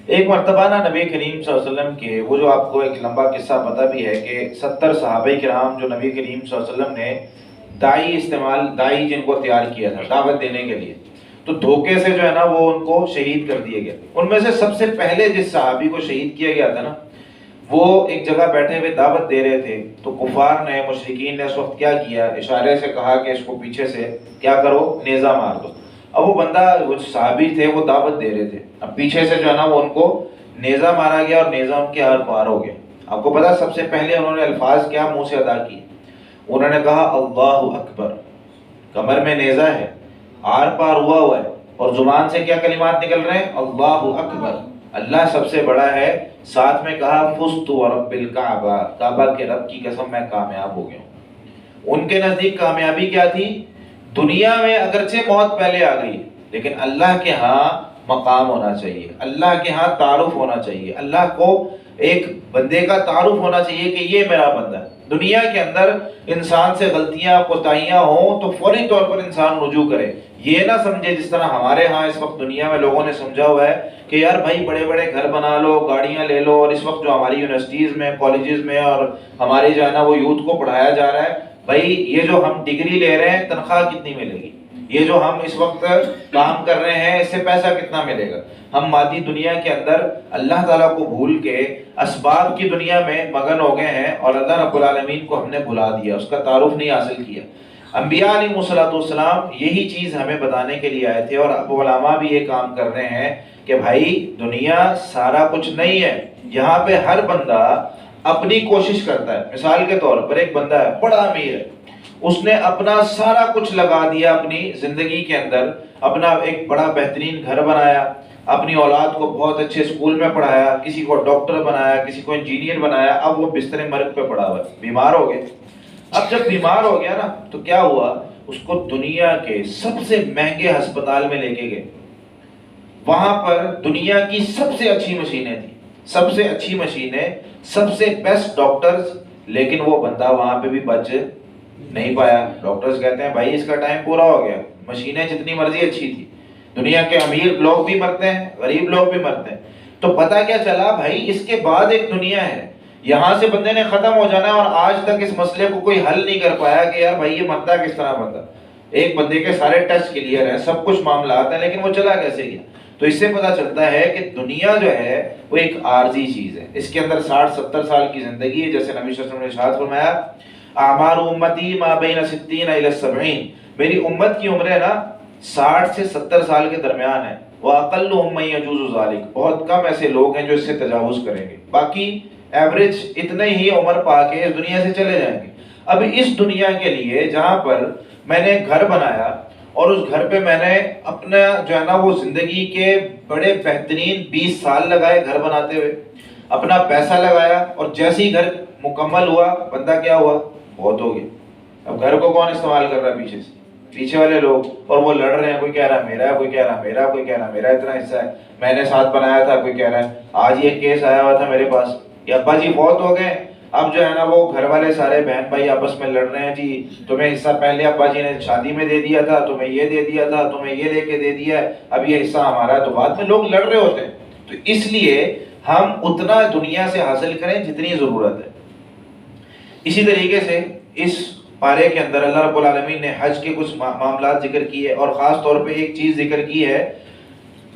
ایک مرتبہ نا نبی کریم صلی اللہ علیہ وسلم کے وہ جو آپ کو ایک لمبا قصہ پتہ بھی ہے کہ 70 صحابہ کرام جو نبی کریم صلی اللہ علیہ وسلم نے دائی جن کو تیار کیا تھا دعوت دینے کے لیے، تو دھوکے سے جو ہے نا وہ ان کو شہید کر دیے گئے۔ ان میں سے سب سے پہلے جس صحابی کو شہید کیا گیا تھا نا، وہ ایک جگہ بیٹھے ہوئے دعوت دے رہے تھے، تو کفار نے مشرکین نے اس وقت کیا کیا، اشارے سے کہا کہ اس کو پیچھے سے کیا کرو، نیزہ مار دو۔ اب وہ بندہ وہ صحابی تھے وہ دعوت دے رہے تھے، اب پیچھے سے جو ہے نا وہ ان کو نیزہ مارا گیا اور نیزہ ان کے ہاتھ پار ہو گیا۔ آپ کو پتا سب سے پہلے انہوں نے الفاظ کیا منہ سے ادا کیے، انہوں نے کہا اللہ اکبر، کمر میں نیزہ ہے، آر پار ہوا ہے، اور زبان سے کیا کلمات نکل رہے ہیں، اللہ اکبر، اللہ سب سے بڑا ہے۔ ساتھ میں کہا فزت ورب الکعبہ، کعبہ کے رب کی قسم میں کامیاب ہو گیا ہوں۔ ان کے نزدیک کامیابی کیا تھی؟ دنیا میں اگرچہ موت پہلے آ گئی، لیکن اللہ کے ہاں مقام ہونا چاہیے، اللہ کے ہاں تعارف ہونا چاہیے، اللہ کو ایک بندے کا تعارف ہونا چاہیے کہ یہ میرا بندہ ہے۔ دنیا کے اندر انسان سے غلطیاں کوتاہیاں ہوں تو فوری طور پر انسان رجوع کرے، یہ نہ سمجھے جس طرح ہمارے ہاں اس وقت دنیا میں لوگوں نے سمجھا ہوا ہے کہ یار بھائی بڑے بڑے گھر بنا لو، گاڑیاں لے لو، اور اس وقت جو ہماری یونیورسٹیز میں، کالجز میں اور ہماری جو ہے نا وہ یوتھ کو پڑھایا جا رہا ہے، بھائی یہ جو ہم ڈگری لے رہے ہیں تنخواہ کتنی ملے گی، یہ جو ہم اس وقت کام کر رہے ہیں اس سے پیسہ کتنا ملے گا۔ ہم مادی دنیا کے اندر اللہ تعالیٰ کو بھول کے اسباب کی دنیا میں مگن ہو گئے ہیں، اور اللہ رب العالمین کو ہم نے بھلا دیا، اس کا تعارف نہیں حاصل کیا۔ انبیاء علیہ السلام یہی چیز ہمیں بتانے کے لیے آئے تھے، اور اب علماء بھی یہ کام کر رہے ہیں کہ بھائی دنیا سارا کچھ نہیں ہے، یہاں پہ ہر بندہ اپنی کوشش کرتا ہے۔ مثال کے طور پر ایک بندہ ہے بڑا امیر ہے، اس نے اپنا سارا کچھ لگا دیا اپنی زندگی کے اندر، اپنا ایک بڑا بہترین گھر بنایا، اپنی اولاد کو بہت اچھے اسکول میں پڑھایا، کسی کو ڈاکٹر بنایا، کسی کو انجینئر بنایا، اب وہ بستر مرگ پہ پڑا ہوا ہے، بیمار ہو گئے۔ اب جب بیمار ہو گیا نا تو کیا ہوا، اس کو دنیا کے سب سے مہنگے ہسپتال میں لے کے گئے، وہاں پر دنیا کی سب سے اچھی مشینیں تھیں، سب سے اچھی مشینیں، سب سے بیسٹ ڈاکٹرز، لیکن وہ بندہ وہاں پہ بھی بچ نہیں پایا۔ ڈاکٹرز کہتے ہیں بھائی اس کا ٹائم پورا ہو گیا، مشینیں جتنی مرضی اچھی تھی، دنیا کے امیر لوگ بھی مرتے ہیں، غریب لوگ بھی مرتے ہیں۔ تو پتہ کیا چلا بھائی اس کے بعد ایک دنیا ہے، یہاں سے بندے نے ختم ہو جانا ہے، اور آج تک اس مسئلے کو کوئی حل نہیں کر پایا کہ یار بھائی یہ مرتا کس طرح بندہ، ایک بندے کے سارے ٹیسٹ کلیئر ہیں، سب کچھ معاملات ہیں، لیکن وہ چلا کیسے گیا؟ تو اس سے پتہ چلتا ہے کہ دنیا جو ہے وہ ایک عارضی چیز ہے، اس کے اندر 60-70 سال کی زندگی ہے، جیسے نبی صلی اللہ علیہ وسلم نے ارشاد فرمایا اعمار امتی ما بین 60 الی 70، میری امت کی عمریں نا 60 سے 70 سال کے درمیان ہے، وَأَقَلُّهُم مَّن يَجُوزُ ذَلِكَ، بہت کم ایسے لوگ ہیں جو اس سے تجاوز کریں گے، باقی ایوریج اتنے ہی عمر پا کے اس دنیا سے چلے جائیں گے۔ اب اس دنیا کے لیے جہاں پر میں نے گھر بنایا، اور اس گھر پہ میں نے اپنا جو ہے نا وہ زندگی کے بڑے بہترین 20 سال لگائے گھر بناتے ہوئے، اپنا پیسہ لگایا، اور جیسے ہی گھر مکمل ہوا بندہ کیا ہوا، بہت ہو گیا۔ اب گھر کو کون استعمال کر رہا ہے؟ پیچھے سے پیچھے والے لوگ، اور وہ لڑ رہے ہیں، کوئی کہہ رہا ہے میرا، کوئی کہہ رہا ہے میرا، کوئی کہہ رہا ہے میرا اتنا حصہ ہے، میں نے ساتھ بنایا تھا، کوئی کہہ رہا ہے آج یہ کیس آیا ہوا تھا میرے پاس کہ ابا جی فوت ہو گئے، اب جو ہے نا وہ گھر والے سارے بہن بھائی آپس میں لڑ رہے ہیں، جی تمہیں حصہ پہلے ابا جی نے شادی میں دے دیا تھا، تمہیں یہ دے دیا تھا، تمہیں یہ لے کے دے دیا ہے، اب یہ حصہ ہمارا ہے، تو بعد میں لوگ لڑ رہے ہوتے ہیں۔ تو اس لیے ہم اتنا دنیا سے حاصل کریں جتنی ضرورت ہے۔ اسی طریقے سے اس پارے کے اندر اللہ رب العالمین نے حج کے کچھ معاملات ذکر کیے، اور خاص طور پہ ایک چیز ذکر کی ہے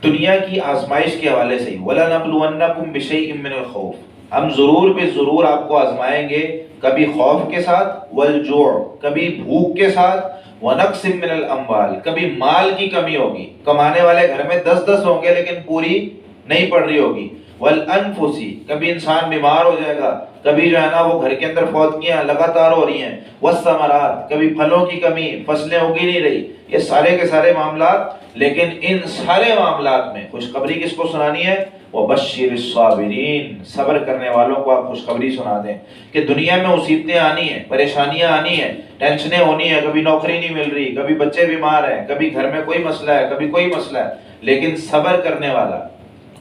دنیا کی آزمائش کے حوالے سے، وَلَنَبْلُوَنَّكُمْ بِشَيْءٍ مِّنَ الْخَوْفِ، ہم ضرور بے ضرور آپ کو آزمائیں گے، کبھی خوف کے ساتھ، وَالْجُوعِ، کبھی بھوک کے ساتھ، وَنَقْصٍ مِّنَ الْأَمْوَالِ، کبھی مال کی کمی ہوگی، کمانے والے گھر میں 10 ہوں گے لیکن پوری نہیں پڑ رہی ہوگی، وَالْأَنفُسِ، کبھی انسان بیمار ہو جائے گا، کبھی جو ہے نا وہ گھر کے اندر فوتگیاں لگاتار ہو رہی ہیں، وَالثَّمَرَاتِ، کبھی پھلوں کی کمی، فصلیں اگی نہیں رہی، یہ سارے کے سارے معاملات۔ لیکن ان سارے معاملات میں خوشخبری کس کو سنانی ہے؟ وَبَشِّرِ الصَّابِرِينَ، صبر کرنے والوں کو آپ خوشخبری سنا دیں کہ دنیا میں مصیبتیں آنی ہیں، پریشانیاں آنی ہیں، ٹینشنیں ہونی ہیں، کبھی نوکری نہیں مل رہی، کبھی بچے بیمار ہیں، کبھی گھر میں کوئی مسئلہ ہے، کبھی کوئی مسئلہ ہے، لیکن صبر کرنے والا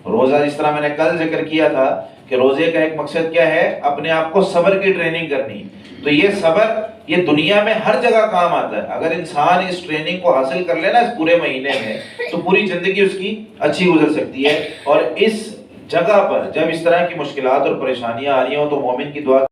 روزہ، جس طرح میں نے کل ذکر کیا تھا کہ روزے کا ایک مقصد کیا ہے؟ اپنے آپ کو صبر کی ٹریننگ کرنی، تو یہ صبر یہ دنیا میں ہر جگہ کام آتا ہے۔ اگر انسان اس ٹریننگ کو حاصل کر لینا اس پورے مہینے میں تو پوری زندگی اس کی اچھی گزر سکتی ہے، اور اس جگہ پر جب اس طرح کی مشکلات اور پریشانیاں آ رہی ہوں تو مومن کی دعا